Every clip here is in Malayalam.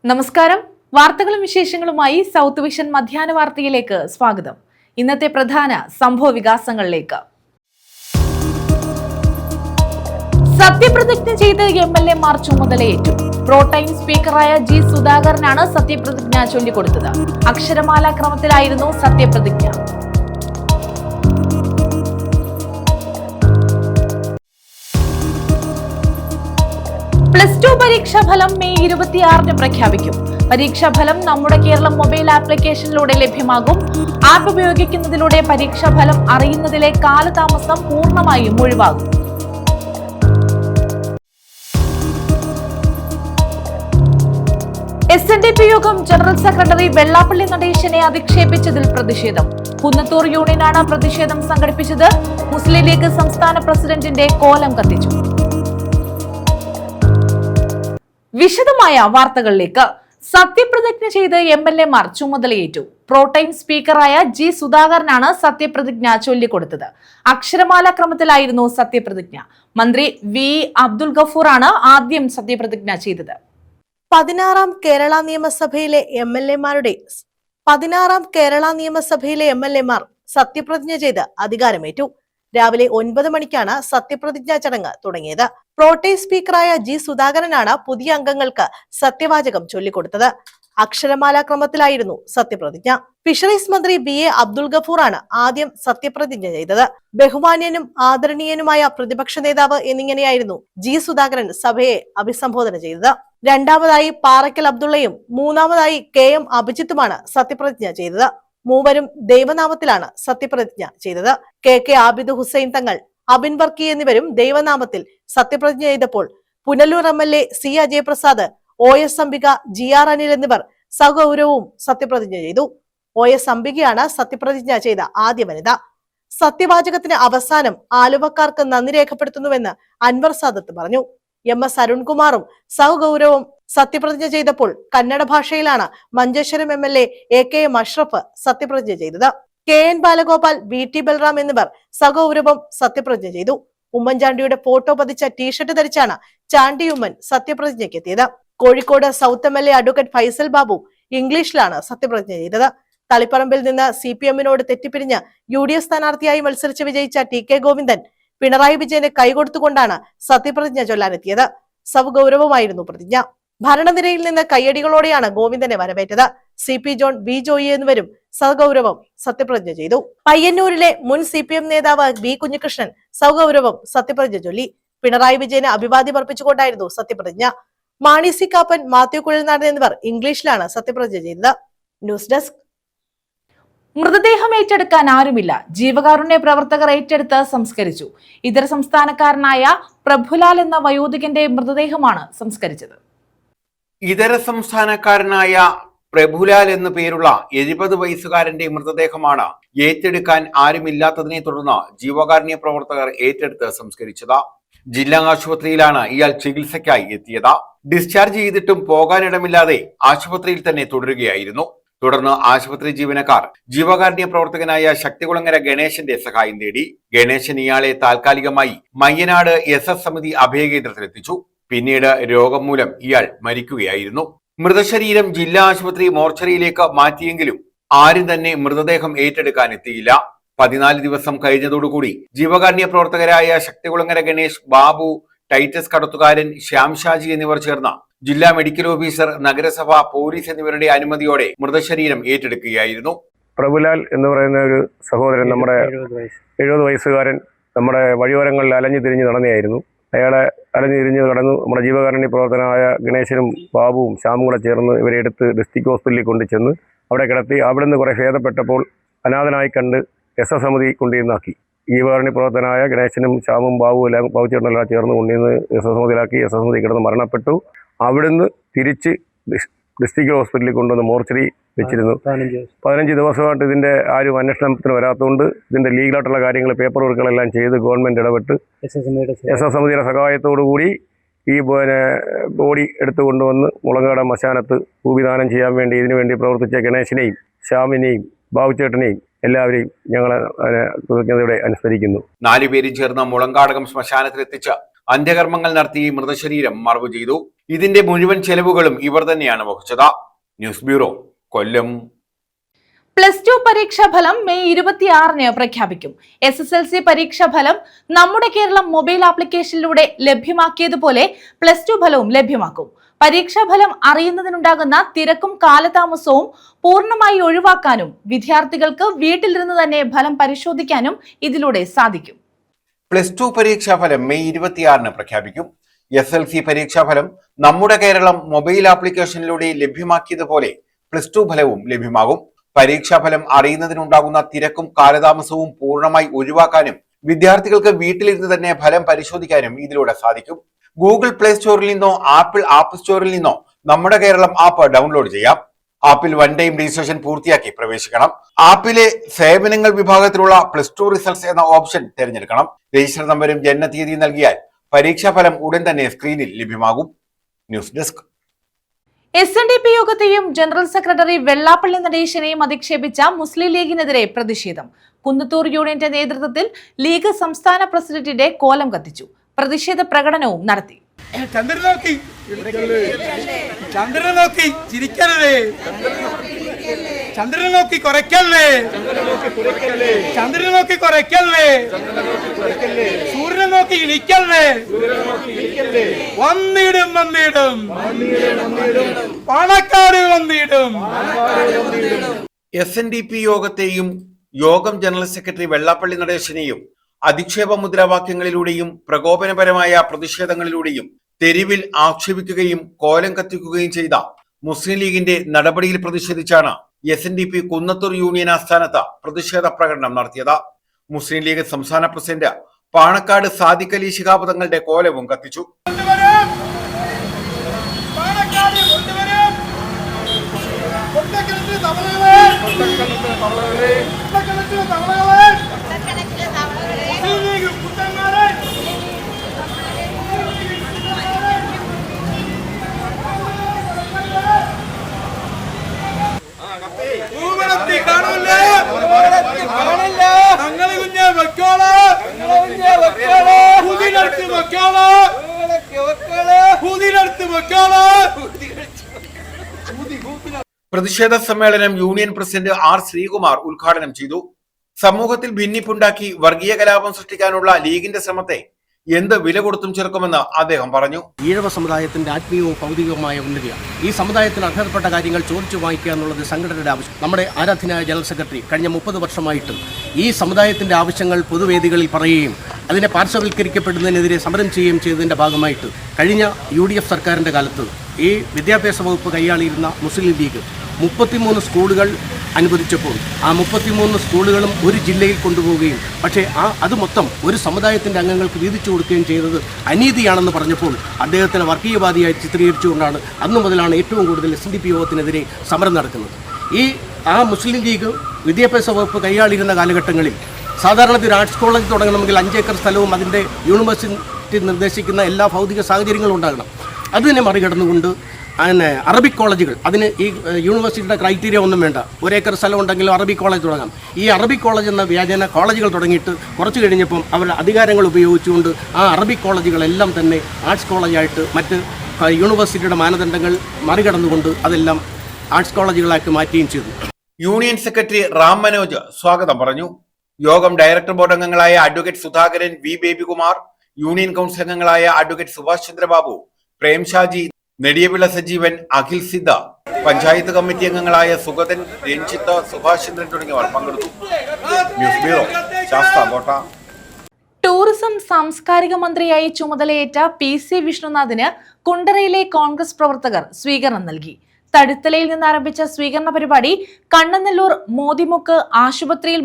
നമസ്കാരം. വാർത്തകളും വിശേഷങ്ങളുമായി സൗത്ത് വിഷൻ മധ്യാഹ്ന വാർത്തയിലേക്ക് സ്വാഗതം. ഇന്നത്തെ പ്രധാന സംഭവ വികാസങ്ങളിലേക്ക്. സത്യപ്രതിജ്ഞ ചെയ്ത് എംഎൽഎമാർ ചുമതലയേറ്റു. പ്രോടൈം സ്പീക്കറായ ജി സുധാകരനാണ് സത്യപ്രതിജ്ഞ ചൊല്ലിക്കൊടുത്തത്. അക്ഷരമാല ക്രമത്തിലായിരുന്നു സത്യപ്രതിജ്ഞ. +2 പരീക്ഷാഫലം മെയ് 26-ന് പ്രഖ്യാപിക്കും. പരീക്ഷാഫലം നമ്മുടെ കേരളം മൊബൈൽ ആപ്ലിക്കേഷനിലൂടെ ലഭ്യമാകും. ആപ്പ് ഉപയോഗിക്കുന്നതിലൂടെ പരീക്ഷാഫലം അറിയുന്നതിലെ കാലതാമസം പൂർണ്ണമായും ഒഴിവാകും. SNDP യോഗം ജനറൽ സെക്രട്ടറി വെള്ളാപ്പള്ളി നടേശനെ അധിക്ഷേപിച്ചതിൽ പ്രതിഷേധം. കുന്നത്തൂർ യൂണിയനാണ് പ്രതിഷേധം സംഘടിപ്പിച്ചത്. മുസ്ലിം ലീഗ് സംസ്ഥാന പ്രസിഡന്റിന്റെ കോലം കത്തിച്ചു. വിശദമായ വാർത്തകളിലേക്ക്. സത്യപ്രതിജ്ഞ ചെയ്ത് എംഎൽഎമാർ ചുമതലയേറ്റു. പ്രോടൈം സ്പീക്കറായ ജി സുധാകരനാണ് സത്യപ്രതിജ്ഞ ചൊല്ലിക്കൊടുത്തത്. അക്ഷരമാല ക്രമത്തിലായിരുന്നു സത്യപ്രതിജ്ഞ. മന്ത്രി വി അബ്ദുൽ ഗഫൂറാണ് ആദ്യം സത്യപ്രതിജ്ഞ ചെയ്തത്. 16ാം കേരള നിയമസഭയിലെ എംഎൽഎമാർ സത്യപ്രതിജ്ഞ ചെയ്ത് അധികാരമേറ്റു. രാവിലെ 9 മണിക്കാണ് സത്യപ്രതിജ്ഞാ ചടങ്ങ് തുടങ്ങിയത്. പ്രോടൈം സ്പീക്കറായ ജി സുധാകരനാണ് പുതിയ അംഗങ്ങൾക്ക് സത്യവാചകം ചൊല്ലിക്കൊടുത്തത്. അക്ഷരമാല ക്രമത്തിലായിരുന്നു സത്യപ്രതിജ്ഞ. ഫിഷറീസ് മന്ത്രി BA അബ്ദുൽ ഗഫൂറാണ് ആദ്യം സത്യപ്രതിജ്ഞ ചെയ്തത്. ബഹുമാന്യനും ആദരണീയനുമായ പ്രതിപക്ഷ നേതാവ് എന്നിങ്ങനെയായിരുന്നു ജി സുധാകരൻ സഭയെ അഭിസംബോധന ചെയ്തത്. രണ്ടാമതായി പാറയ്ക്കൽ അബ്ദുള്ളയും മൂന്നാമതായി KM അഭിജിത്തുമാണ് സത്യപ്രതിജ്ഞ ചെയ്തത്. മൂവരും ദൈവനാമത്തിലാണ് സത്യപ്രതിജ്ഞ ചെയ്തത്. KK ആബിദ് ഹുസൈൻ തങ്ങൾ, അബിൻ വർക്കി എന്നിവരും ദൈവനാമത്തിൽ സത്യപ്രതിജ്ഞ ചെയ്തപ്പോൾ Punalur MLA C Ajayaprasad, OS Ambika, GR Anil എന്നിവർ സഗൗരവവും സത്യപ്രതിജ്ഞ ചെയ്തു. OS അംബികയാണ് സത്യപ്രതിജ്ഞ ചെയ്ത ആദ്യ വനിത. സത്യവാചകത്തിന് അവസാനം ആലുവക്കാർക്ക് നന്ദി രേഖപ്പെടുത്തുന്നുവെന്ന് അൻവർ സാദത്ത് പറഞ്ഞു. MS അരുൺകുമാറും സൗഗൗരവം സത്യപ്രതിജ്ഞ ചെയ്തപ്പോൾ കന്നഡ ഭാഷയിലാണ് മഞ്ചേശ്വരം MLA AKM അഷ്റഫ് സത്യപ്രതിജ്ഞ ചെയ്തത്. KN ബാലഗോപാൽ, VT ബൽറാം എന്നിവർ സഗൗരവം സത്യപ്രതിജ്ഞ ചെയ്തു. ഉമ്മൻചാണ്ടിയുടെ ഫോട്ടോ പതിച്ച ടീഷർട്ട് ധരിച്ചാണ് ചാണ്ടി ഉമ്മൻ സത്യപ്രതിജ്ഞയ്ക്ക് എത്തിയത്. Kozhikode south MLA advocate Faisal Babu ഇംഗ്ലീഷിലാണ് സത്യപ്രതിജ്ഞ ചെയ്തത്. തളിപ്പറമ്പിൽ നിന്ന് CPM-നോട് തെറ്റിപ്പിരിഞ്ഞ് UDF സ്ഥാനാർത്ഥിയായി മത്സരിച്ച് വിജയിച്ച TK ഗോവിന്ദൻ പിണറായി വിജയന് കൈകൊടുത്തുകൊണ്ടാണ് സത്യപ്രതിജ്ഞ ചൊല്ലാനെത്തിയത്. സൗഗൗരവമായിരുന്നു പ്രതിജ്ഞ. ഭരണനിരയിൽ നിന്ന് കയ്യടികളോടെയാണ് ഗോവിന്ദനെ വരവേറ്റത്. CP ജോൺ, B ജോയി എന്നിവരും സഗൗരവം സത്യപ്രതിജ്ഞ ചെയ്തു. പയ്യന്നൂരിലെ മുൻ CPM നേതാവ് B കുഞ്ഞികൃഷ്ണൻ സൗഗൗരവം സത്യപ്രതിജ്ഞ ചൊല്ലി. പിണറായി വിജയന് അഭിവാദ്യം അർപ്പിച്ചുകൊണ്ടായിരുന്നു സത്യപ്രതിജ്ഞ. മാണി സി കാപ്പൻ, മാത്യു കുഴൽനാടൻ എന്നിവർ ഇംഗ്ലീഷിലാണ് സത്യപ്രതിജ്ഞ ചെയ്തത്. News desk. മൃതദേഹം ഏറ്റെടുക്കാൻ ആരുമില്ല. ജീവകാരുണ്യ പ്രവർത്തകർ ഏറ്റെടുത്ത് സംസ്കരിച്ചു. ഇതര സംസ്ഥാനക്കാരനായ പ്രഭുലാൽ എന്ന വയോധികന്റെ മൃതദേഹമാണ് സംസ്കരിച്ചത്. ഇതര സംസ്ഥാനക്കാരനായ പ്രഭുലാൽ എന്നു പേരുള്ള 70 വയസ്സുകാരന്റെ മൃതദേഹമാണ് ഏറ്റെടുക്കാൻ ആരുമില്ലാത്തതിനെ തുടർന്ന് ജീവകാരുണ്യ പ്രവർത്തകർ ഏറ്റെടുത്ത് സംസ്കരിച്ചത്. ജില്ലാ ആശുപത്രിയിലാണ് ഇയാൾ ചികിത്സയ്ക്കായി എത്തിയത്. ഡിസ്ചാർജ് ചെയ്തിട്ടും പോകാനിടമില്ലാതെ ആശുപത്രിയിൽ തന്നെ തുടരുകയായിരുന്നു. തുടർന്ന് ആശുപത്രി ജീവനക്കാർ ജീവകാരുണ്യ പ്രവർത്തകനായ ശക്തികുളങ്ങര ഗണേശന്റെ സഹായം തേടി. ഗണേശൻ ഇയാളെ താൽക്കാലികമായി മയ്യനാട് SS സമിതി അഭയകേന്ദ്രത്തിലെത്തിച്ചു. പിന്നീട് രോഗം മൂലം ഇയാൾ മരിക്കുകയായിരുന്നു. മൃതശരീരം ജില്ലാ ആശുപത്രി മോർച്ചറിയിലേക്ക് മാറ്റിയെങ്കിലും ആരും തന്നെ മൃതദേഹം ഏറ്റെടുക്കാൻ എത്തിയില്ല. 14 ദിവസം കഴിഞ്ഞതോടുകൂടി ജീവകാരുണ്യ പ്രവർത്തകരായ ശക്തികുളങ്ങര ഗണേഷ്, ബാബു, ടൈറ്റസ് കടത്തുകാരൻ, ശ്യാം ഷാജി എന്നിവർ ചേർന്ന ജില്ലാ മെഡിക്കൽ ഓഫീസർ, നഗരസഭ, പോലീസ് എന്നിവരുടെ അനുമതിയോടെ മൃതശരീരം ഏറ്റെടുക്കുകയായിരുന്നു. പ്രഭുലാൽ എന്ന് പറയുന്ന ഒരു സഹോദരൻ, നമ്മുടെ 70 വയസ്സുകാരൻ, നമ്മുടെ വഴിയോരങ്ങളിൽ അലഞ്ഞു തിരിഞ്ഞ് നടന്നെയായിരുന്നു. അയാളെ അലഞ്ഞു തിരിഞ്ഞ് കടന്നു നമ്മുടെ ജീവകാരുണ്യ പ്രവർത്തനമായ ഗണേശനും ബാബുവും ശ്യാമും കൂടെ ചേർന്ന് ഇവരെ എടുത്ത് ഡിസ്ട്രിക്ട് ഹോസ്പിറ്റലിൽ കൊണ്ടുചെന്ന് അവിടെ കിടത്തി. അവിടുന്ന് കുറെ ഭേദപ്പെട്ടപ്പോൾ അനാഥനായി കണ്ട് SS സമിതി കൊണ്ടുവന്നാക്കി. ജീവകാരുണ്യ പ്രവർത്തനായ ഗണേശനും ശ്യാമും ബാബുചേട്ടനെല്ലാം ചേർന്ന് കൊണ്ടുവന്ന് SS സമിതിയിലാക്കി. SS സമിതി കിടന്ന് മരണപ്പെട്ടു. അവിടുന്ന് തിരിച്ച് ഡിസ്ട്രിക്ട് ഹോസ്പിറ്റലിൽ കൊണ്ടുവന്ന് മോർച്ചറി വെച്ചിരുന്നു. 15 ദിവസമായിട്ട് ഇതിന്റെ ആരും അന്വേഷണത്തിന് വരാത്തതുകൊണ്ട് ഇതിന്റെ ലീഗലായിട്ടുള്ള കാര്യങ്ങൾ, പേപ്പർ വർക്കുകളെല്ലാം ചെയ്ത് ഗവൺമെന്റ് ഇടപെട്ട് SS സമിതിയുടെ സഹായത്തോടു കൂടി ഈ ബോഡി എടുത്തു കൊണ്ടുവന്ന് മുളങ്കാട് ശ്മശാനത്ത് ഭൂമിദാനം ചെയ്യാൻ വേണ്ടി ഇതിനുവേണ്ടി പ്രവർത്തിച്ച ഗണേശനെയും ശ്യാമിനെയും ബാബുചേട്ടനെയും എല്ലാവരെയും ഞങ്ങൾ കൃതജ്ഞതയോടെ അനുസ്മരിക്കുന്നു. 4 പേരും ചേർന്ന് മുളങ്കാടകം ശ്മശാനത്തിലെത്തിച്ച് അന്ത്യകർമ്മങ്ങൾ നടത്തി മൃതശരീരം മറവു ചെയ്തു. ഇതിന്റെ മുഴുവൻ ചെലവുകളും ഇവർ തന്നെയാണ് വഹിച്ചത്. ന്യൂസ് ബ്യൂറോ, കൊല്ലം. +2 പരീക്ഷാഫലം മെയ് 26-ന് പ്രഖ്യാപിക്കും. SSLC പരീക്ഷാഫലം നമ്മുടെ കേരളം മൊബൈൽ ആപ്ലിക്കേഷനിലൂടെ ലഭ്യമാക്കിയതുപോലെ +2 ഫലവും ലഭ്യമാക്കും. പരീക്ഷാഫലം അറിയുന്നതിനുണ്ടാകുന്ന തിരക്കും കാലതാമസവും പൂർണ്ണമായി ഒഴിവാക്കാനും വിദ്യാർത്ഥികൾക്ക് വീട്ടിലിരുന്ന് തന്നെ ഫലം പരിശോധിക്കാനും ഇതിലൂടെ സാധിക്കും. +2 പരീക്ഷാഫലം മെയ് 26-ന് പ്രഖ്യാപിക്കും. SSLC പരീക്ഷാഫലം നമ്മുടെ കേരളം മൊബൈൽ ആപ്ലിക്കേഷനിലൂടെ ലഭ്യമാക്കിയതുപോലെ +2 ഫലവും ലഭ്യമാകും. പരീക്ഷാഫലം അറിയുന്നതിനുണ്ടാകുന്ന തിരക്കും കാലതാമസവും പൂർണ്ണമായി ഒഴിവാക്കാനും വിദ്യാർത്ഥികൾക്ക് വീട്ടിലിരുന്ന് തന്നെ ഫലം പരിശോധിക്കാനും ഇതിലൂടെ സാധിക്കും. ഗൂഗിൾ പ്ലേ സ്റ്റോറിൽ നിന്നോ ആപ്പിൾ ആപ്പ് സ്റ്റോറിൽ നിന്നോ നമ്മുടെ കേരളം ആപ്പ് ഡൗൺലോഡ് ചെയ്യാം. ആപ്പിൽ 1 ടൈം രജിസ്ട്രേഷൻ പൂർത്തിയാക്കി പ്രവേശിക്കണം. ആപ്പിലെ സേവനങ്ങൾ വിഭാഗത്തിലുള്ള +2 റിസൾട്ട്സ് എന്ന ഓപ്ഷൻ തിരഞ്ഞെടുക്കണം. രജിസ്റ്റർ നമ്പരും ജനനതീയതിയും നൽകിയാൽ പരീക്ഷാഫലം ഉടൻ തന്നെ സ്ക്രീനിൽ ലഭ്യമാകും. News desk. SNDP യോഗത്തെയും ജനറൽ സെക്രട്ടറി വെള്ളാപ്പള്ളി നടേശനെയും അധിക്ഷേപിച്ച മുസ്ലിം ലീഗിനെതിരെ പ്രതിഷേധം. കുന്നത്തൂർ യൂണിയന്റെ നേതൃത്വത്തിൽ ലീഗ് സംസ്ഥാന പ്രസിഡന്റിന്റെ കോലം കത്തിച്ചു. പ്രതിഷേധ പ്രകടനവും നടത്തി. ചന്ദ്രനെ നോക്കി ചിരിക്കരുതേ, ചന്ദ്രനെ നോക്കി കുറയ്ക്കല്ലേ, ചന്ദ്രനെ നോക്കി കുറയ്ക്കല്ലേ, സൂര്യനെ നോക്കി ഇളിക്കല്ലേ, വന്നിടും വന്നിടും പാണക്കാട് വന്നിടും. SNDP യോഗത്തെയും യോഗം ജനറൽ സെക്രട്ടറി വെള്ളാപ്പള്ളി നടേശനെയും അധിക്ഷേപ മുദ്രാവാക്യങ്ങളിലൂടെയും പ്രകോപനപരമായ പ്രതിഷേധങ്ങളിലൂടെയും തെരുവിൽ ആക്ഷേപിക്കുകയും കോലം കത്തിക്കുകയും ചെയ്ത മുസ്ലിം ലീഗിന്റെ നടപടിയിൽ പ്രതിഷേധിച്ചാണ് SNDP കുന്നത്തൂർ യൂണിയൻ ആസ്ഥാനത്ത് പ്രതിഷേധ പ്രകടനം നടത്തിയത്. മുസ്ലിം ലീഗ് സംസ്ഥാന പ്രസിഡന്റ് പാണക്കാട് സാദിഖ് അലി ശിഹാബ് തങ്ങളുടെ കോലവും കത്തിച്ചു. പ്രതിഷേധ സമ്മേളനം യൂണിയൻ പ്രസിഡന്റ് R. ശ്രീകുമാർ ഉദ്ഘാടനം ചെയ്തു. സമൂഹത്തിൽ ഭിന്നിപ്പുണ്ടാക്കി വർഗീയ കലാപം സൃഷ്ടിക്കാനുള്ള ലീഗിന്റെ ശ്രമത്തെ എന്ത് വില കൊടുത്തും ചെറുക്കുമെന്ന് അദ്ദേഹം പറഞ്ഞു. ഈഴവ സമുദായത്തിന്റെ ആത്മീയവും ഭൗതികവുമായ ഉന്നതിയാണ്. ഈ സമുദായത്തിന് അർഹതപ്പെട്ട കാര്യങ്ങൾ ചോദിച്ചു വാങ്ങിക്കുക എന്നുള്ളത് സംഘടനയുടെ ആവശ്യം. നമ്മുടെ ആരാധനായ ജനറൽ സെക്രട്ടറി കഴിഞ്ഞ 30 വർഷമായിട്ടും ഈ സമുദായത്തിന്റെ ആവശ്യങ്ങൾ പൊതുവേദികളിൽ പറയുകയും അതിനെ പാർശ്വവൽക്കരിക്കപ്പെടുന്നതിനെതിരെ സമരം ചെയ്യുകയും ചെയ്തതിന്റെ ഭാഗമായിട്ട് കഴിഞ്ഞ UDF സർക്കാരിന്റെ കാലത്ത് ഈ വിദ്യാഭ്യാസ വകുപ്പ് കൈയാളിയിരുന്ന മുസ്ലിം ലീഗ് 33 സ്കൂളുകൾ അനുവദിച്ചപ്പോൾ ആ 33 സ്കൂളുകളും ഒരു ജില്ലയിൽ കൊണ്ടുപോവുകയും പക്ഷേ അത് മൊത്തം ഒരു സമുദായത്തിൻ്റെ അംഗങ്ങൾക്ക് വീതിച്ചു കൊടുക്കുകയും ചെയ്തത് അനീതിയാണെന്ന് പറഞ്ഞപ്പോൾ അദ്ദേഹത്തിന് വർഗീയവാദിയായി ചിത്രീകരിച്ചുകൊണ്ടാണ് അന്നു മുതലാണ് ഏറ്റവും കൂടുതൽ SNDP യോഗത്തിനെതിരെ സമരം നടക്കുന്നത്. ആ മുസ്ലിം ലീഗ് വിദ്യാഭ്യാസ വകുപ്പ് കൈയാളിയിരുന്ന കാലഘട്ടങ്ങളിൽ സാധാരണ ഒരു ആർട്സ് കോളേജ് തുടങ്ങണമെങ്കിൽ 5 ഏക്കർ സ്ഥലവും അതിൻ്റെ യൂണിവേഴ്സിറ്റി നിർദ്ദേശിക്കുന്ന എല്ലാ ഭൗതിക സാഹചര്യങ്ങളും ഉണ്ടാകണം. അതിനെ മറികടന്നുകൊണ്ട് അറബിക് കോളേജുകൾ, അതിന് ഈ യൂണിവേഴ്സിറ്റിയുടെ ക്രൈറ്റീരിയ ഒന്നും വേണ്ട, 1 ഏക്കർ സ്ഥലം ഉണ്ടെങ്കിലും അറബിക് കോളേജ് തുടങ്ങാം. ഈ അറബിക് കോളേജ് എന്ന വ്യാജേന കോളേജുകൾ തുടങ്ങിയിട്ട് കുറച്ച് കഴിഞ്ഞപ്പം അവരുടെ അധികാരങ്ങൾ ഉപയോഗിച്ചുകൊണ്ട് ആ അറബിക് കോളേജുകളെല്ലാം തന്നെ ആർട്സ് കോളേജായിട്ട് മറ്റ് യൂണിവേഴ്സിറ്റിയുടെ മാനദണ്ഡങ്ങൾ മറികടന്നുകൊണ്ട് അതെല്ലാം ആർട്സ് കോളേജുകളാക്കി മാറ്റുകയും ചെയ്തു. യൂണിയൻ സെക്രട്ടറി റാം മനോജ് സ്വാഗതം പറഞ്ഞു. യോഗം ഡയറക്ടർ ബോർഡ് അംഗങ്ങളായ advocate Sudhakaran, V. Babykumar, union council അംഗങ്ങളായ അഡ്വക്കേറ്റ് സുഭാഷ് ചന്ദ്രബാബു, പ്രേം ഷാജി, നെടിയപിള്ള സജീവൻ, അഖിൽ സിദ്ധ, പഞ്ചായത്ത് കമ്മിറ്റി അംഗങ്ങളായ സുഗതൻ, രഞ്ജിത്ത്, സുഭാഷ് ചന്ദ്രൻ തുടങ്ങിയവർ പങ്കെടുത്തു. News bureau, Sasthamkotta. ടൂറിസം സാംസ്കാരിക മന്ത്രിയായി ചുമതലയേറ്റ PC വിഷ്ണുനാഥിന് കുണ്ടറയിലെ കോൺഗ്രസ് പ്രവർത്തകർ സ്വീകരണം നൽകി. തഴുത്തലയിൽ നിന്ന് ആരംഭിച്ച സ്വീകരണ പരിപാടി കണ്ണനല്ലൂർ മോദിമുക്ക് ആശുപത്രിയിൽ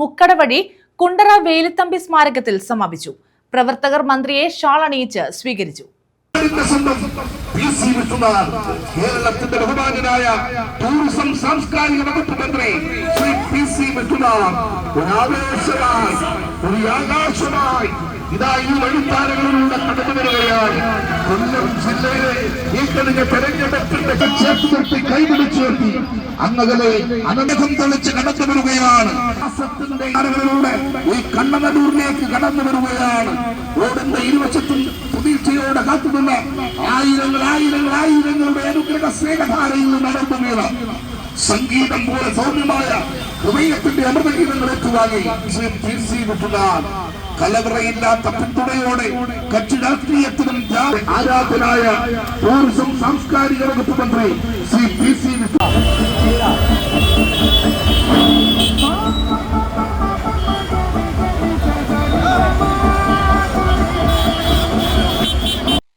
മുക്കട വഴി കുണ്ടറ വേലുത്തമ്പി സ്മാരകത്തിൽ സമാപിച്ചു. പ്രവർത്തകർ മന്ത്രിയെ ഷാൾ അണിയിച്ച് സ്വീകരിച്ചു. കേരളത്തിന്റെ ബഹുമാനായ ടൂറിസം സാംസ്കാരിക വകുപ്പ് മന്ത്രി ശ്രീ PC വിഷ്ണുനാഥ് ഒരാവേശമായി ഒരു ആകാശമായി ഇതാ ഈ വഴിത്താരകളിലൂടെ കടന്നു വരികയാണ്. കൊല്ലം ജില്ലയിലെ ഈ കഴിഞ്ഞ തെരഞ്ഞെടുപ്പിന്റെ ചേർത്തി കൈപിടിച്ചുയർത്തി അങ്ങകലെ അനന്തം തെളിച്ച് കടന്നു വരികയാണ്. ഈ കണ്ണനല്ലൂരിലേക്ക് കടന്നു വരികയാണ്. റോഡിന്റെ ഇരുവശത്തും കാത്തുനിന്ന് ആയിരങ്ങളുടെ അനുഗ്രഹ സ്നേഹധാരയിൽ നടന്നു വീണ സംഗീതം പോലെ സൗമ്യമായ ഹൃദയത്തിന്റെ അമൃതഗീതങ്ങൾ ഏറ്റുവാങ്ങി ശ്രീ PC വിഷ്ണുനാഥ് കലവറയില്ലാത്ത പിന്തുണയോടെ കക്ഷി രാഷ്ട്രീയത്തിനും ആരാധനായ ടൂറിസം സാംസ്കാരിക വകുപ്പ് മന്ത്രി ശ്രീ PC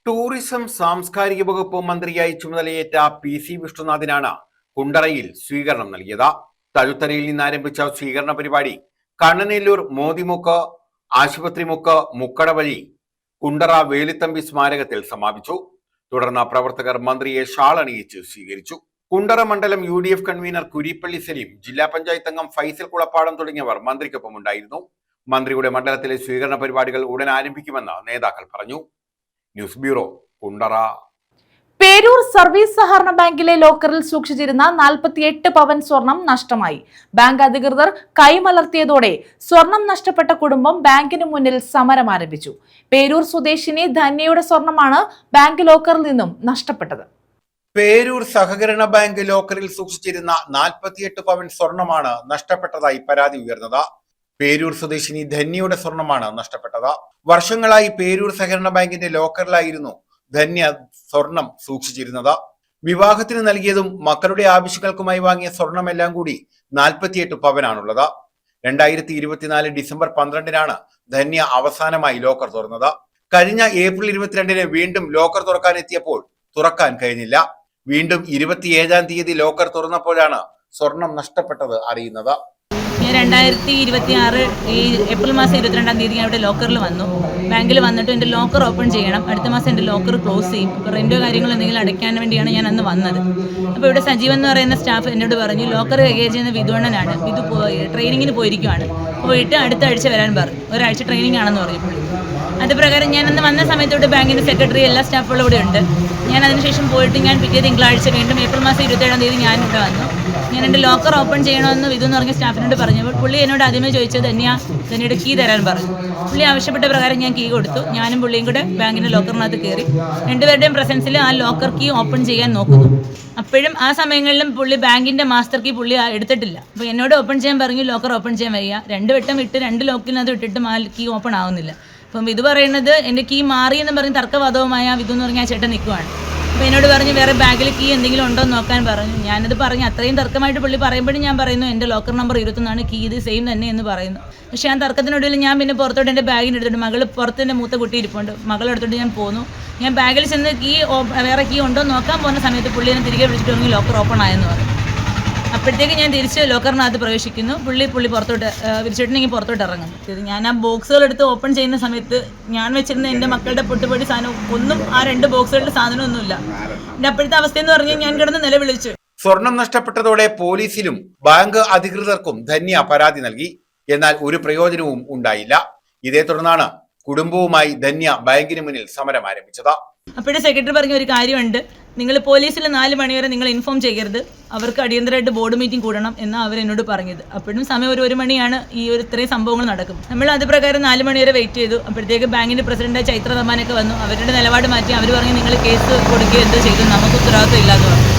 ടൂറിസം സാംസ്കാരിക വകുപ്പ് മന്ത്രിയായി ചുമതലയേറ്റ PC വിഷ്ണുനാഥിനാണ് കുണ്ടറയിൽ സ്വീകരണം നൽകിയത്. തഴുത്തരയിൽ നിന്ന് ആരംഭിച്ച സ്വീകരണ പരിപാടി കണ്ണനെല്ലൂർ മോദിമുക്ക്, ആശുപത്രിമുക്ക്, മുക്കട വഴി കുണ്ടറ വേലുത്തമ്പി സ്മാരകത്തിൽ സമാപിച്ചു. തുടർന്ന് പ്രവർത്തകർ മന്ത്രിയെ ഷാൾ അണിയിച്ച് സ്വീകരിച്ചു. കുണ്ടറ മണ്ഡലം UDF കൺവീനർ കുരിപ്പള്ളി സലീം, ജില്ലാ പഞ്ചായത്ത് അംഗം ഫൈസൽ കുളപ്പാടം തുടങ്ങിയവർ മന്ത്രിക്കൊപ്പം ഉണ്ടായിരുന്നു. മന്ത്രിയുടെ മണ്ഡലത്തിലെ സ്വീകരണ പരിപാടികൾ ഉടൻ ആരംഭിക്കുമെന്ന് നേതാക്കൾ പറഞ്ഞു. News bureau, Kundara. Perur service സഹകരണ ബാങ്കിലെ ലോക്കറിൽ സൂക്ഷിച്ചിരുന്ന 48 പവൻ സ്വർണം നഷ്ടമായി. ബാങ്ക് അധികൃതർ കൈമലർത്തിയതോടെ സ്വർണം നഷ്ടപ്പെട്ട കുടുംബം ബാങ്കിന് മുന്നിൽ സമരം ആരംഭിച്ചു. പേരൂർ സ്വദേശിനി ധന്യയുടെ സ്വർണമാണ് ബാങ്ക് ലോക്കറിൽ നിന്നും നഷ്ടപ്പെട്ടത്. പേരൂർ സഹകരണ ബാങ്ക് ലോക്കറിൽ സൂക്ഷിച്ചിരുന്ന 48 പവൻ സ്വർണമാണ് നഷ്ടപ്പെട്ടതായി പരാതി ഉയർന്നത്. പേരൂർ സ്വദേശിനി ധന്യയുടെ സ്വർണമാണ് നഷ്ടപ്പെട്ടത്. വർഷങ്ങളായി പേരൂർ സഹകരണ ബാങ്കിന്റെ ലോക്കറിലായിരുന്നു ധന്യ സ്വർണം സൂക്ഷിച്ചിരുന്നത്. വിവാഹത്തിന് നൽകിയതും മക്കളുടെ ആവശ്യങ്ങൾക്കുമായി വാങ്ങിയ സ്വർണമെല്ലാം കൂടി 48 പവനാണുള്ളത്. 2024 ഡിസംബർ 12-നാണ് ധന്യ അവസാനമായി ലോക്കർ തുറന്നത്. കഴിഞ്ഞ ഏപ്രിൽ 22-ന് വീണ്ടും ലോക്കർ തുറക്കാൻ എത്തിയപ്പോൾ തുറക്കാൻ കഴിഞ്ഞില്ല. വീണ്ടും 27-ാം തീയതി ലോക്കർ തുറന്നപ്പോഴാണ് സ്വർണം നഷ്ടപ്പെട്ടത് അറിയുന്നത്. ഞാൻ 2026 ഈ ഏപ്രിൽ മാസം 22-ാം തീയതി ഞാൻ ഇവിടെ ലോക്കറിൽ വന്നു. ബാങ്കിൽ വന്നിട്ട് എൻ്റെ ലോക്കർ ഓപ്പൺ ചെയ്യണം. അടുത്ത മാസം എൻ്റെ ലോക്കർ ക്ലോസ് ചെയ്യും. അപ്പോൾ റെൻറ്റോ കാര്യങ്ങളോ എന്തെങ്കിലും അടയ്ക്കാൻ വേണ്ടിയാണ് ഞാൻ അന്ന് വന്നത്. അപ്പോൾ ഇവിടെ സജീവൻ എന്ന് പറയുന്ന സ്റ്റാഫ് എന്നോട് പറഞ്ഞു, ലോക്കർ കൈകാര്യം ചെയ്യുന്ന വിധുവണ്ണനാണ്, വിധു ട്രെയിനിങ്ങിന് പോയിരിക്കുവാണ്, പോയിട്ട് അടുത്ത ആഴ്ച വരാൻ പറഞ്ഞു. ഒരാഴ്ച ട്രെയിനിങ് ആണെന്ന് പറഞ്ഞപ്പോൾ അത് പ്രകാരം ഞാൻ അന്ന് വന്ന സമയത്തോട്ട് ബാങ്കിൻ്റെ സെക്രട്ടറി എല്ലാ സ്റ്റാഫുകളും ഇവിടെ ഉണ്ട്. ഞാൻ അതിനുശേഷം പോയിട്ട് ഞാൻ പിറ്റേ തിങ്കളാഴ്ച വീണ്ടും ഏപ്രിൽ മാസം 27-ാം തീയതി ഞാൻ ഇവിടെ വന്നു. ഞാൻ എൻ്റെ ലോക്കർ ഓപ്പൺ ചെയ്യണമെന്ന് വിധു എന്ന് പറഞ്ഞ സ്റ്റാഫിനോട് പറഞ്ഞപ്പോൾ പുള്ളി എന്നോട് ആദ്യമേ ചോദിച്ചത് ധന്യയുടെ കീ തരാൻ പറഞ്ഞു. പുള്ളി ആവശ്യപ്പെട്ട പ്രകാരം ഞാൻ കീ കൊടുത്തു. ഞാനും പുള്ളിയും കൂടെ ബാങ്കിൻ്റെ ലോക്കറിനകത്ത് കയറി രണ്ടുപേരുടെയും പ്രസൻസിൽ ആ ലോക്കർ കീ ഓപ്പൺ ചെയ്യാൻ നോക്കുന്നു. അപ്പോഴും ആ സമയങ്ങളിലും പുള്ളി ബാങ്കിൻ്റെ മാസ്റ്റർ കീ പുള്ളി എടുത്തിട്ടില്ല. അപ്പോൾ എന്നോട് ഓപ്പൺ ചെയ്യാൻ പറഞ്ഞു, ലോക്കർ ഓപ്പൺ ചെയ്യാൻ വയ്യ. 2 വട്ടം ഇട്ട് 2 ലോക്കിനകത്ത് ഇട്ടിട്ടും ആ കീ ഓപ്പൺ ആവുന്നില്ല. അപ്പം ഇത് പറയുന്നത് എൻ്റെ കീ മാറിയെന്ന് പറഞ്ഞ് തർക്കവാദവുമായ വിധു എന്ന് പറഞ്ഞാൽ ആ ചേട്ടൻ നിൽക്കുവാണ്. അപ്പോൾ എന്നോട് പറഞ്ഞ് വേറെ ബാഗിൽ കീ എന്തെങ്കിലും ഉണ്ടോ എന്ന് നോക്കാൻ പറഞ്ഞു. ഞാനത് പറഞ്ഞു. അത്രയും തർക്കമായിട്ട് പുള്ളി പറയുമ്പോഴും ഞാൻ പറയുന്നു എൻ്റെ ലോക്കർ നമ്പർ 21-ആണ്, കീ ഇത് സെയിം തന്നെ എന്ന് പറയുന്നു. പക്ഷേ ആ തർക്കത്തിനൊടുവിൽ ഞാൻ പിന്നെ പുറത്തോട്ട് എൻ്റെ ബാഗിന് എടുത്തിട്ട് മകൾ പുറത്ത് എൻ്റെ മൂത്ത കുട്ടി ഇരിപ്പുണ്ട്, മകളെടുത്തിട്ട് ഞാൻ പോന്നു. ഞാൻ ബാഗിൽ ചെന്ന് വേറെ കീ ഉണ്ടോ നോക്കാൻ പോകുന്ന സമയത്ത് പുള്ളി എന്നെ തിരികെ വിളിച്ചിട്ട് പറഞ്ഞു ലോക്കർ ഓപ്പൺ ആയെന്ന് പറഞ്ഞു. അപ്പോഴത്തേക്ക് ഞാൻ തിരിച്ച് ലോക്കറിനകത്ത് പ്രവേശിക്കുന്നു. പുള്ളി പുറത്തോട്ട് വിരിച്ചിട്ടുണ്ടെങ്കിൽ പുറത്തോട്ട് ഇറങ്ങുന്നു. ഞാൻ ആ ബോക്സുകളെടുത്ത് ഓപ്പൺ ചെയ്യുന്ന സമയത്ത് ഞാൻ വെച്ചിരുന്ന എൻ്റെ മക്കളുടെ പൊട്ടുപൊടി സാധനം ഒന്നും ആ 2 ബോക്സുകളുടെ സാധനമൊന്നുമില്ല. എൻ്റെ അപ്പോഴത്തെ അവസ്ഥയെന്ന് പറഞ്ഞാൽ ഞാൻ കിടന്ന് നിലവിളിച്ചു. സ്വർണം നഷ്ടപ്പെട്ടതോടെ പോലീസിലും ബാങ്ക് അധികൃതർക്കും ധന്യ പരാതി നൽകി. എന്നാൽ ഒരു പ്രയോജനവും ഉണ്ടായില്ല. ഇതേ തുടർന്നാണ് കുടുംബവുമായി ധന്യ ബാങ്കിന് മുന്നിൽ സമരം ആരംഭിച്ചത്. അപ്പോഴേ സെക്രട്ടറി പറഞ്ഞ ഒരു കാര്യമുണ്ട്, നിങ്ങൾ പോലീസിൽ 4 മണി വരെ നിങ്ങൾ ഇൻഫോം ചെയ്യരുത്, അവർക്ക് അടിയന്തരമായിട്ട് ബോർഡ് മീറ്റിംഗ് കൂടണം എന്നാണ് അവരെന്നോട് പറഞ്ഞത്. അപ്പോഴും സമയം 1 മണിയാണ് ഈ ഇത്രയും സംഭവങ്ങൾ നടക്കും. നമ്മൾ അത് പ്രകാരം 4 മണി വരെ വെയിറ്റ് ചെയ്തു. അപ്പോഴത്തേക്ക് ബാങ്കിൻ്റെ പ്രസിഡന്റ് ചൈത്ര തമ്മാനൊക്കെ വന്നു. അവരുടെ നിലപാട് മാറ്റി. അവർ പറഞ്ഞു നിങ്ങൾ കേസ് കൊടുക്കുക എന്തോ ചെയ്തു, നമുക്ക് ഉത്തരവാദിത്വം ഇല്ലാന്ന് പറഞ്ഞു.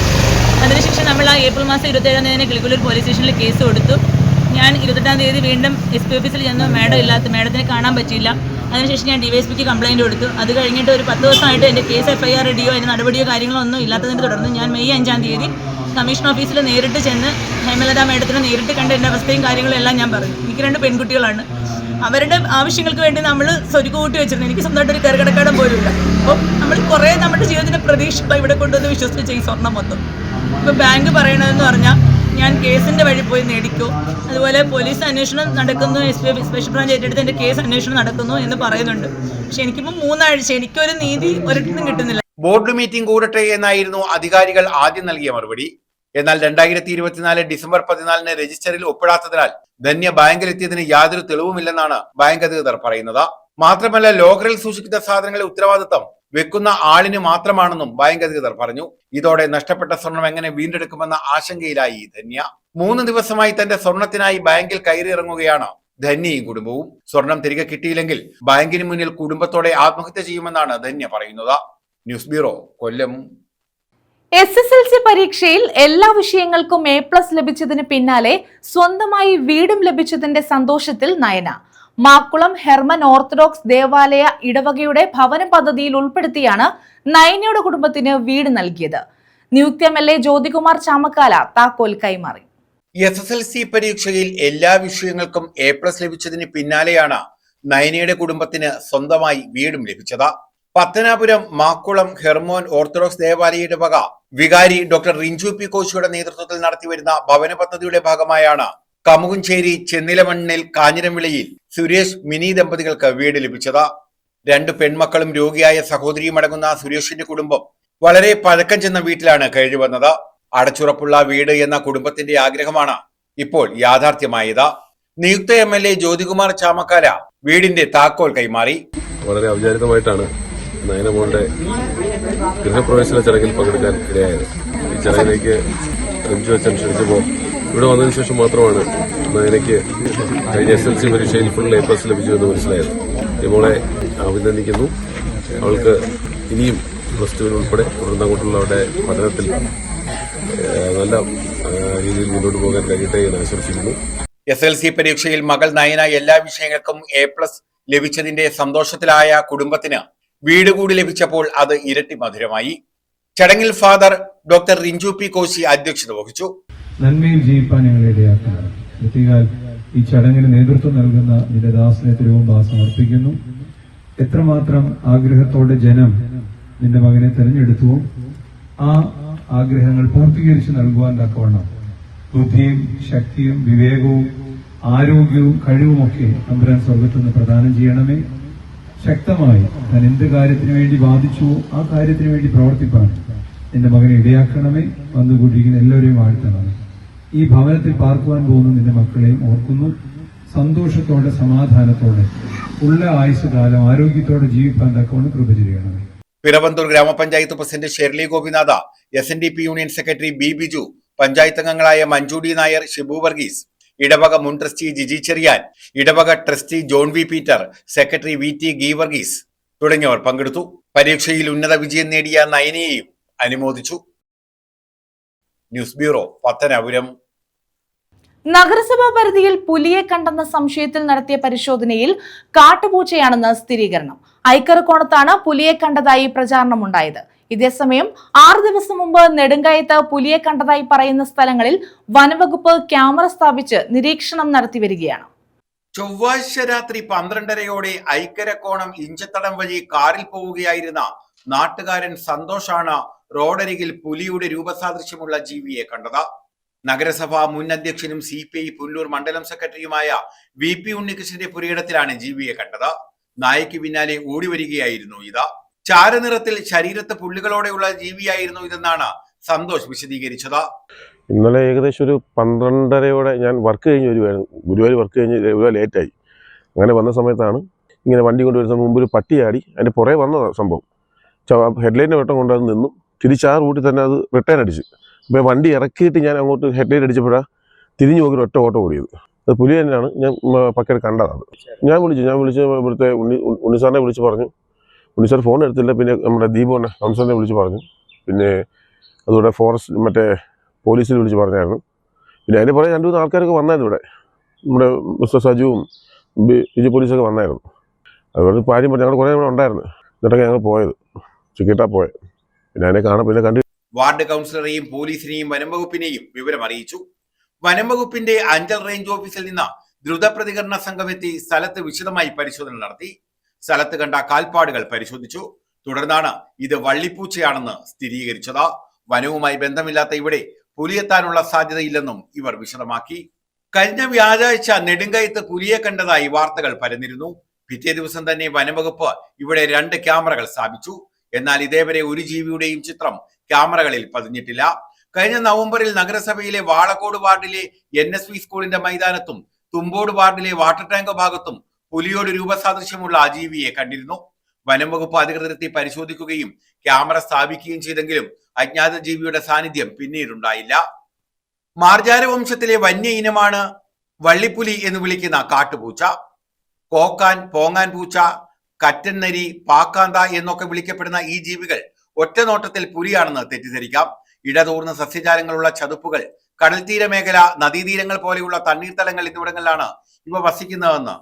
അതിനുശേഷം നമ്മൾ ആ ഏപ്രിൽ മാസം 27-ാം തീയതി കിളിക്കുള്ളൂർ പോലീസ് സ്റ്റേഷനിൽ കേസ് കൊടുത്തു. ഞാൻ 28-ാം തീയതി വീണ്ടും SP ഓഫീസിൽ ചെന്നു. മേഡത്തിനെ കാണാൻ പറ്റിയില്ല. അതിനുശേഷം ഞാൻ DYSPക്ക് കംപ്ലയിൻറ്റ് കൊടുത്തു. അത് കഴിഞ്ഞിട്ട് ഒരു 10 ദിവസമായിട്ട് എൻ്റെ കേസ് FIR ഇടിയോ അതിന് നടപടിയോ കാര്യങ്ങളോ ഒന്നും ഇല്ലാത്തതിനെ തുടർന്ന് ഞാൻ മെയ് 5-ാം തീയതി കമ്മീഷൻ ഓഫീസിൽ നേരിട്ട് ചെന്ന് ഹേമലത മേഡത്തിനെ നേരിട്ട് കണ്ട് എൻ്റെ അവസ്ഥയും കാര്യങ്ങളും എല്ലാം ഞാൻ പറഞ്ഞു. എനിക്ക് 2 പെൺകുട്ടികളാണ്. അവരുടെ ആവശ്യങ്ങൾക്ക് വേണ്ടി നമ്മൾ സ്വരുക്ക് കൂട്ടി വെച്ചിരുന്നു. എനിക്ക് സ്വന്തമായിട്ടൊരു കരകടക്കാടം പോലും ഇല്ല. അപ്പോൾ നമ്മൾ കുറേ നമ്മുടെ ജീവിതത്തിൻ്റെ പ്രതീക്ഷകളെ ഇവിടെ കൊണ്ടുവന്ന് വിശ്വസിച്ച് ഈ സ്വർണ്ണം മൊത്തം. ഇപ്പോൾ ബാങ്ക് പറയണതെന്ന് പറഞ്ഞാൽ ഞാൻ കേസിൻ്റെ വഴി പോയി നേടിക്കോ, അതുപോലെ പോലീസ് അന്വേഷണം നടക്കുന്നു, SP സ്പെഷ്യൽ ബ്രാഞ്ച് ഏറ്റെടുത്ത് എൻ്റെ കേസ് അന്വേഷണം നടക്കുന്നു എന്ന് പറയുന്നുണ്ട്. പക്ഷെ എനിക്കിപ്പോൾ 3 ആഴ്ച എനിക്കൊരു നീതി ഒരിടത്തും കിട്ടുന്നില്ല. ബോർഡ് മീറ്റിംഗ് കൂടട്ടെ എന്നായിരുന്നു അധികാരികൾ ആദ്യം നൽകിയ മറുപടി. എന്നാൽ 2024 ഡിസംബർ 14-ന് രജിസ്റ്ററിൽ ഒപ്പിടാത്തതിനാൽ ധന്യ ബാങ്കിലെത്തിയതിന് യാതൊരു തെളിവുമില്ലെന്നാണ് ബാങ്ക് അധികൃതർ പറയുന്നത്. മാത്രമല്ല ലോക്കറിൽ സൂക്ഷിക്കുന്ന സാധനങ്ങളുടെ ഉത്തരവാദിത്തം വെക്കുന്ന ആളിന് മാത്രമാണെന്നും ബാങ്ക് അധികൃതർ പറഞ്ഞു. ഇതോടെ നഷ്ടപ്പെട്ട സ്വർണം എങ്ങനെ വീണ്ടെടുക്കുമെന്ന ആശങ്കയിലായി ധന്യ. 3 ദിവസമായി തന്റെ സ്വർണത്തിനായി ബാങ്കിൽ കയറിയിറങ്ങുകയാണ് ധന്യയും കുടുംബവും. സ്വർണം തിരികെ കിട്ടിയില്ലെങ്കിൽ ബാങ്കിന് മുന്നിൽ കുടുംബത്തോടെ ആത്മഹത്യ ചെയ്യുമെന്നാണ് ധന്യ പറയുന്നത്. ന്യൂസ് ബ്യൂറോ, കൊല്ലം. SSLC പരീക്ഷയിൽ എല്ലാ വിഷയങ്ങൾക്കും A+ ലഭിച്ചതിന് പിന്നാലെ സ്വന്തമായി വീടും ലഭിച്ചതിന്റെ സന്തോഷത്തിൽ നയന. മാക്കുളം ഹെർമൻ ഓർത്തഡോക്സ് ദേവാലയ ഇടവകയുടെ ഭവന പദ്ധതിയിൽ ഉൾപ്പെടുത്തിയാണ് നയനയുടെ കുടുംബത്തിന് വീട് നൽകിയത്. നിയുക്ത MLA ജ്യോതികുമാർ ചാമക്കാല താക്കോൽ കൈമാറി. SSLC പരീക്ഷയിൽ എല്ലാ വിഷയങ്ങൾക്കും A+ ലഭിച്ചതിന് പിന്നാലെയാണ് നയനയുടെ കുടുംബത്തിന് സ്വന്തമായി വീടും ലഭിച്ചത്. പത്തനാപുരം മാക്കുളം ഹെർമോൻ ഓർത്തഡോക്സ് ദേവാലയ ഇടവക വികാരി ഡോക്ടർ റിഞ്ചു പി കോശിയുടെ നേതൃത്വത്തിൽ നടത്തിവരുന്ന ഭവന പദ്ധതിയുടെ ഭാഗമായാണ് കമുകുഞ്ചേരി ചെന്നിലമണ്ണിൽ കാഞ്ഞിരംവിളയിൽ സുരേഷ് മിനി ദമ്പതികൾക്ക് വീട് ലഭിച്ചത്. 2 പെൺമക്കളും രോഗിയായ സഹോദരിയും അടങ്ങുന്ന സുരേഷിന്റെ കുടുംബം വളരെ പഴക്കം ചെന്ന വീട്ടിലാണ് കഴിഞ്ഞു വന്നത്. അടച്ചുറപ്പുള്ള വീട് എന്ന കുടുംബത്തിന്റെ ആഗ്രഹമാണ് ഇപ്പോൾ യാഥാർത്ഥ്യമായത്. നിയുക്ത MLA ജ്യോതികുമാർ ചാമക്കാല വീടിന്റെ താക്കോൽ കൈമാറി. വളരെ ഔപചാരികമായിട്ടാണ് നയനമോളുടെ ഗൃഹപ്രവേശന ചടങ്ങിൽ പങ്കെടുക്കാൻ ഇടയായത്. ഈ ചടങ്ങിലേക്ക് റിഞ്ചു അച്ഛൻ ക്ഷണിച്ചപ്പോൾ ഇവിടെ വന്നതിന് ശേഷം മാത്രമാണ് നയനയ്ക്ക് കഴിഞ്ഞ SSLC പരീക്ഷയിൽ ഫുൾ A+ ലഭിച്ചു എന്ന് മനസ്സിലായത്. ഇവളെ അഭിനന്ദിക്കുന്നു. അവൾക്ക് ഇനിയും +2 ഉൾപ്പെടെ തുടർന്നങ്ങോട്ടുള്ള അവരുടെ പഠനത്തിൽ നല്ല രീതിയിൽ മുന്നോട്ട് പോകാൻ കഴിയട്ടെ എന്ന് ആശംസിക്കുന്നു. SSLC പരീക്ഷയിൽ മകൾ നയന എല്ലാ വിഷയങ്ങൾക്കും A+ ലഭിച്ചതിന്റെ സന്തോഷത്തിലായ കുടുംബത്തിന് വീട് കൂടി ലഭിച്ചപ്പോൾ അത് ഇരട്ടി മധുരമായി. ചടങ്ങിൽ father doctor Rinju P Koshy അധ്യക്ഷത വഹിച്ചു. നന്മയിൽ ജീവിക്കാൻ ഞങ്ങളെ ഇടയാക്കണം. പ്രത്യേകാൽ ഈ ചടങ്ങിന് നേതൃത്വം നൽകുന്ന നിന്റെ ദാസനെ തിരുവമ്പാ സമർപ്പിക്കുന്നു. എത്രമാത്രം ആഗ്രഹത്തോടെ ജനം നിന്റെ മകനെ തെരഞ്ഞെടുത്തു, ആ ആഗ്രഹങ്ങൾ പൂർത്തീകരിച്ച് നൽകുവാൻ തക്കവണ്ണം ബുദ്ധിയും ശക്തിയും വിവേകവും ആരോഗ്യവും കഴിവുമൊക്കെ തമ്പുരാൻ സ്വർഗത്തിൽ നിന്ന് പ്രദാനം ചെയ്യണമേ. ശക്തമായി താൻ എന്ത് കാര്യത്തിന് വേണ്ടി വാദിച്ചുവോ ആ കാര്യത്തിന് വേണ്ടി പ്രവർത്തിപ്പാൻ നിന്റെ മകനെ ഇടയാക്കണമേ. വന്നുകൂടിയിരിക്കുന്ന എല്ലാവരെയും വാഴ്ത്തണമേ. ഈ ഭവനത്തിൽ പാർക്കുവാൻ പോകുന്ന നിന്റെ മക്കളെയും ഓർക്കുന്നു. സന്തോഷത്തോടെ സമാധാനത്തോടെ ഉള്ള ആയുസ് കാലം ആരോഗ്യത്തോടെ ജീവിക്കാൻ തക്കവണ്ണം കൃപ ചെയ്യണമേ. Piravanthoor grama panchayat president Sherly Gopinath, SNDP union secretary B Biju, panchayat അംഗങ്ങളായ മഞ്ജു ഡി നായർ, ഷിബു വർഗീസ്, ഇടവക മുൻ ട്രസ്റ്റി ജിജി ചെറിയാൻ, ഇടവക trustee John V Peter, secretary VT Geevarghese തുടങ്ങിയവർ പങ്കെടുത്തു. പരീക്ഷയിൽ ഉന്നത വിജയം നേടിയ നയനയെയും അനുമോദിച്ചു. News bureau, Pathanapuram. നഗരസഭാ പരിധിയിൽ പുലിയെ കണ്ടെന്ന സംശയത്തിൽ നടത്തിയ പരിശോധനയിൽ കാട്ടുപൂച്ചയാണെന്ന് സ്ഥിരീകരണം. ഐക്കരക്കോണത്താണ് പുലിയെ കണ്ടതായി പ്രചാരണമുണ്ടായത്. ഇതേസമയം 6 ദിവസം മുമ്പ് നെടുങ്കയത്ത് പുലിയെ കണ്ടതായി പറയുന്ന സ്ഥലങ്ങളിൽ വനവകുപ്പ് ക്യാമറ സ്ഥാപിച്ച് നിരീക്ഷണം നടത്തി വരികയാണ്. ചൊവ്വാഴ്ച രാത്രി 12:30യോടെ ഐക്കരക്കോണം ഇഞ്ചത്തടം വഴി കാറിൽ പോവുകയായിരുന്ന നാട്ടുകാരൻ സന്തോഷാണ് റോഡരികിൽ പുലിയുടെ രൂപസാദൃശ്യമുള്ള ജീവിയെ കണ്ടത്. നഗരസഭാ മുൻ അധ്യക്ഷനും CPI പുല്ലൂർ മണ്ഡലം സെക്രട്ടറിയുമായ VP ഉണ്ണികൃഷ്ണന്റെ പുരയിടത്തിലാണ് ജീവിയെ കണ്ടത്. നായയ്ക്ക് പിന്നാലെ ഓടിവരികയായിരുന്നു ഇത്. ചാരനിറത്തിൽ ശരീരത്ത് പുള്ളികളോടെയുള്ള ജീവിയായിരുന്നു ഇതെന്നാണ് സന്തോഷ് വിശദീകരിച്ചത്. ഇന്നലെ ഏകദേശം ഒരു 12:30യോടെ ഞാൻ വർക്ക് കഴിഞ്ഞ് വരുമായിരുന്നു. ഗുരുവായൂർ വർക്ക് കഴിഞ്ഞ് ലേറ്റായി. അങ്ങനെ വന്ന സമയത്താണ് ഇങ്ങനെ വണ്ടി കൊണ്ടുവരുന്ന മുമ്പ് ഒരു പട്ടിയാടി അതിൻ്റെ പുറകെ വന്ന സംഭവം. ഹെഡ്ലൈറ്റിൻ്റെ വെട്ടം കൊണ്ട് അത് നിന്നു. തിരിച്ച് ആ റൂട്ടിൽ തന്നെ അത് റിട്ടേൺ അടിച്ചു. അപ്പോൾ വണ്ടി ഇറക്കിയിട്ട് ഞാൻ അങ്ങോട്ട് ഹെഡ്ലൈറ്റ് അടിച്ചപ്പോഴാണ് തിരിഞ്ഞു നോക്കി ഒറ്റ ഓട്ടം ഓടിയത്. അത് പുലി തന്നെയാണ്. ഞാൻ പക്കൽ കണ്ടതാണ്. ഞാൻ വിളിച്ച് ഇവിടുത്തെ ഉണ്ണിസാറിനെ വിളിച്ച് പറഞ്ഞു. ഉണ്ണിസാർ ഫോൺ എടുത്തില്ല. പിന്നെ നമ്മുടെ ദീപുണ്ണ ഹംസനെ വിളിച്ച് പറഞ്ഞു. പിന്നെ അതുകൂടെ ഫോറസ്റ്റ് മറ്റേ പോലീസിൽ വിളിച്ച് പറഞ്ഞായിരുന്നു. പിന്നെ അതിൻ്റെ പുറകെ 2-3 ആൾക്കാരൊക്കെ വന്നായിരുന്നു. ഇവിടെ നമ്മുടെ മിസ്റ്റർ സജുവും വിജയ് പോലീസൊക്കെ വന്നായിരുന്നു. അതുകൊണ്ട് കാര്യം പറഞ്ഞു. ഞങ്ങൾ കുറേ ഇവിടെ ഉണ്ടായിരുന്നു. എന്നിട്ടൊക്കെ ഞങ്ങൾ പോയത് ചിക്കിട്ടാ പോയത്. പിന്നെ അതിനെ പിന്നെ കണ്ടു. വാർഡ് കൗൺസിലറെയും പോലീസിനെയും വനംവകുപ്പിനെയും വിവരം അറിയിച്ചു. വനംവകുപ്പിന്റെ അഞ്ചൽ റേഞ്ച് ഓഫീസിൽ നിന്ന് ദ്രുത പ്രതികരണ സംഘം എത്തി സ്ഥലത്ത് വിശദമായി പരിശോധന നടത്തി. സ്ഥലത്ത് കണ്ട കാൽപ്പാടുകൾ പരിശോധിച്ചു. തുടർന്നാണ് ഇത് വള്ളിപ്പൂച്ചയാണെന്ന് സ്ഥിരീകരിച്ചത്. വനവുമായി ബന്ധമില്ലാത്ത ഇവിടെ പുലിയെത്താനുള്ള സാധ്യതയില്ലെന്നും ഇവർ വിശദമാക്കി. കഴിഞ്ഞ വ്യാഴാഴ്ച നെടുങ്കയത്ത് പുലിയെ കണ്ടതായി വാർത്തകൾ പരന്നിരുന്നു. പിറ്റേ ദിവസം തന്നെ വനംവകുപ്പ് ഇവിടെ 2 ക്യാമറകൾ സ്ഥാപിച്ചു. എന്നാൽ ഇതേവരെ ഒരു ജീവിയുടെയും ചിത്രം ക്യാമറകളിൽ പതിഞ്ഞിട്ടില്ല. കഴിഞ്ഞ നവംബറിൽ നഗരസഭയിലെ വാളക്കോട് വാർഡിലെ NSV സ്കൂളിന്റെ മൈതാനത്തും തുമ്പോട് വാർഡിലെ വാട്ടർ ടാങ്ക് ഭാഗത്തും പുലിയോട് രൂപസാദൃശ്യമുള്ള ആ ജീവിയെ കണ്ടിരുന്നു. വനംവകുപ്പ് അധികൃതരെത്തി പരിശോധിക്കുകയും ക്യാമറ സ്ഥാപിക്കുകയും ചെയ്തെങ്കിലും അജ്ഞാത ജീവിയുടെ സാന്നിധ്യം പിന്നീടുണ്ടായില്ല. മാർജാര വംശത്തിലെ വന്യ ഇനമാണ് വള്ളിപ്പുലി എന്ന് വിളിക്കുന്ന കാട്ടുപൂച്ച, കോക്കാൻ, പോങ്ങാൻ പൂച്ച, കറ്റന്നരി, പാക്കാന്ത എന്നൊക്കെ വിളിക്കപ്പെടുന്ന ഈ ജീവികൾ ഒറ്റ നോട്ടത്തിൽ പുലിയാണെന്ന് തെറ്റിദ്ധരിക്കാം. ഇടതൂർന്ന സസ്യജാലങ്ങളുള്ള ചതുപ്പുകൾ, കടൽത്തീര മേഖല, നദീതീരങ്ങൾ പോലെയുള്ള തണ്ണീർത്തടങ്ങൾ എന്നിവിടങ്ങളിലാണ് ഇവ വസിക്കുന്നതെന്ന്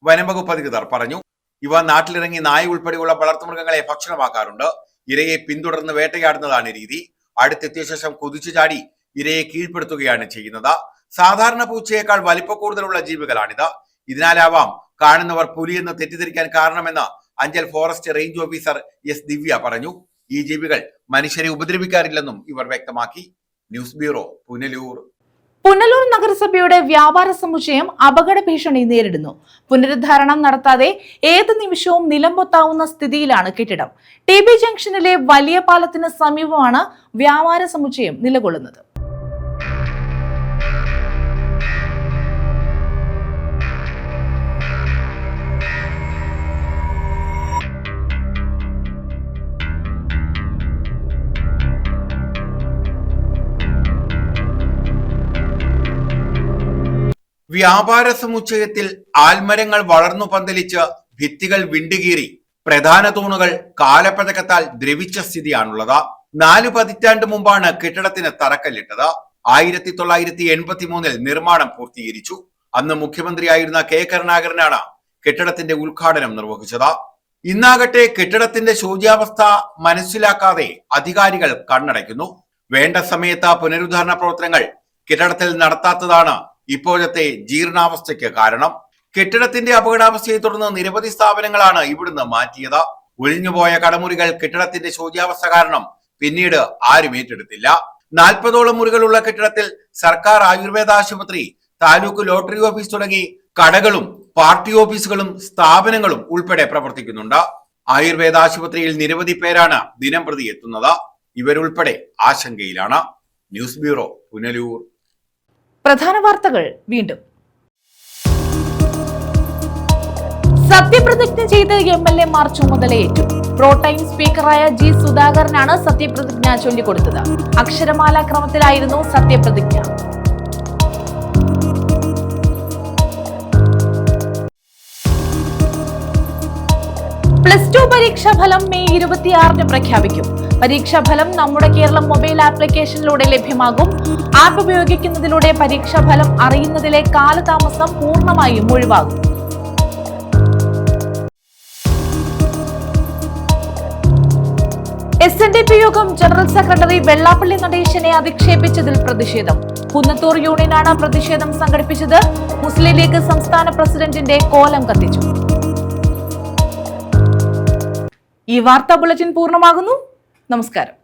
വനംവകുപ്പ് അധികൃതർ പറഞ്ഞു. ഇവ നാട്ടിലിറങ്ങി നായ ഉൾപ്പെടെയുള്ള വളർത്തുമൃഗങ്ങളെ ഭക്ഷണമാക്കാറുണ്ട്. ഇരയെ പിന്തുടർന്ന് വേട്ടയാടുന്നതാണ് രീതി. അടുത്തെത്തിയ ശേഷം കുതിച്ചു ചാടി ഇരയെ കീഴ്പ്പെടുത്തുകയാണ് ചെയ്യുന്നത്. സാധാരണ പൂച്ചയേക്കാൾ വലിപ്പ കൂടുതലുള്ള ജീവികളാണിത്. ഇതിനാലാവാം കാണുന്നവർ പുലിയെന്ന് തെറ്റിദ്ധരിക്കാൻ കാരണമെന്ന് Anchal forest range officer S Divya പറഞ്ഞു. ഈ ജീവികൾ മനുഷ്യരെ ഉപദ്രവിക്കാറില്ലെന്നും ഇവർ വ്യക്തമാക്കി. News bureau, Punalur. പുനലൂർ നഗരസഭയുടെ വ്യാപാര സമുച്ചയം അപകട ഭീഷണി നേരിടുന്നു. പുനരുദ്ധാരണം നടത്താതെ ഏത് നിമിഷവും നിലംപൊത്താവുന്ന സ്ഥിതിയിലാണ് കെട്ടിടം. TB ജംഗ്ഷനിലെ വലിയ പാലത്തിന് സമീപമാണ് വ്യാപാര സമുച്ചയം നിലകൊള്ളുന്നത്. വ്യാപാര സമുച്ചയത്തിൽ ആൽമരങ്ങൾ വളർന്നു പന്തലിച്ച് ഭിത്തികൾ വിണ്ടുകീറി പ്രധാന തൂണുകൾ കാലപ്പഴക്കത്താൽ ദ്രവിച്ച സ്ഥിതിയാണുള്ളത്. 4 പതിറ്റാണ്ട് മുമ്പാണ് കെട്ടിടത്തിന് തറക്കല്ലിട്ടത്. 1983 നിർമ്മാണം പൂർത്തീകരിച്ചു. അന്ന് മുഖ്യമന്ത്രിയായിരുന്ന K കരുണാകരനാണ് കെട്ടിടത്തിന്റെ ഉദ്ഘാടനം നിർവഹിച്ചത്. ഇന്നാകട്ടെ കെട്ടിടത്തിന്റെ ശോച്യാവസ്ഥ മനസ്സിലാക്കാതെ അധികാരികൾ കണ്ണടയ്ക്കുന്നു. വേണ്ട സമയത്ത് പുനരുദ്ധാരണ പ്രവർത്തനങ്ങൾ കെട്ടിടത്തിൽ നടത്താത്തതാണ് ഇപ്പോഴത്തെ ജീർണാവസ്ഥയ്ക്ക് കാരണം. കെട്ടിടത്തിന്റെ അപകടാവസ്ഥയെ തുടർന്ന് നിരവധി സ്ഥാപനങ്ങളാണ് ഇവിടുന്ന് മാറ്റിയത്. ഒഴിഞ്ഞുപോയ കടമുറികൾ കെട്ടിടത്തിന്റെ ശോച്യാവസ്ഥ കാരണം പിന്നീട് ആരും ഏറ്റെടുത്തില്ല. 40ഓളം മുറികളുള്ള കെട്ടിടത്തിൽ സർക്കാർ ആയുർവേദ ആശുപത്രി, താലൂക്ക് ലോട്ടറി ഓഫീസ് തുടങ്ങി കടകളും പാർട്ടി ഓഫീസുകളും സ്ഥാപനങ്ങളും ഉൾപ്പെടെ പ്രവർത്തിക്കുന്നുണ്ട്. ആയുർവേദ ആശുപത്രിയിൽ നിരവധി പേരാണ് ദിനം പ്രതി എത്തുന്നത്. ഇവരുൾപ്പെടെ ആശങ്കയിലാണ്. News bureau, Punalur. പ്രധാന വാർത്തകൾ വീണ്ടും. സത്യപ്രതിജ്ഞ ചെയ്ത് MLA-മാർ ചുമതലയേറ്റു. പ്രോടൈം സ്പീക്കറായ G സുധാകരനാണ് സത്യപ്രതിജ്ഞ ചൊല്ലിക്കൊടുത്തത്. അക്ഷരമാല ക്രമത്തിലായിരുന്നു സത്യപ്രതിജ്ഞ. +2 പരീക്ഷാഫലം മെയ് 26 പ്രഖ്യാപിക്കും. പരീക്ഷാഫലം നമ്മുടെ കേരളം മൊബൈൽ ആപ്ലിക്കേഷനിലൂടെ ലഭ്യമാകും. ആപ്പ് ഉപയോഗിക്കുന്നതിലൂടെ പരീക്ഷാഫലം അറിയുന്നതിലെ കാലതാമസം പൂർണ്ണമായും ഒഴിവാകും. SNDP യോഗം ജനറൽ സെക്രട്ടറി വെള്ളാപ്പള്ളി നടേശനെ അധിക്ഷേപിച്ചതിൽ പ്രതിഷേധം. കുന്നത്തൂർ യൂണിയനാണ് പ്രതിഷേധം സംഘടിപ്പിച്ചത്. മുസ്ലിം ലീഗ് സംസ്ഥാന പ്രസിഡന്റിന്റെ കോലം കത്തിച്ചു. ഈ വാർത്താ ബുള്ളറ്റിൻ പൂർണ്ണമാകുന്നു. നമസ്കാരം.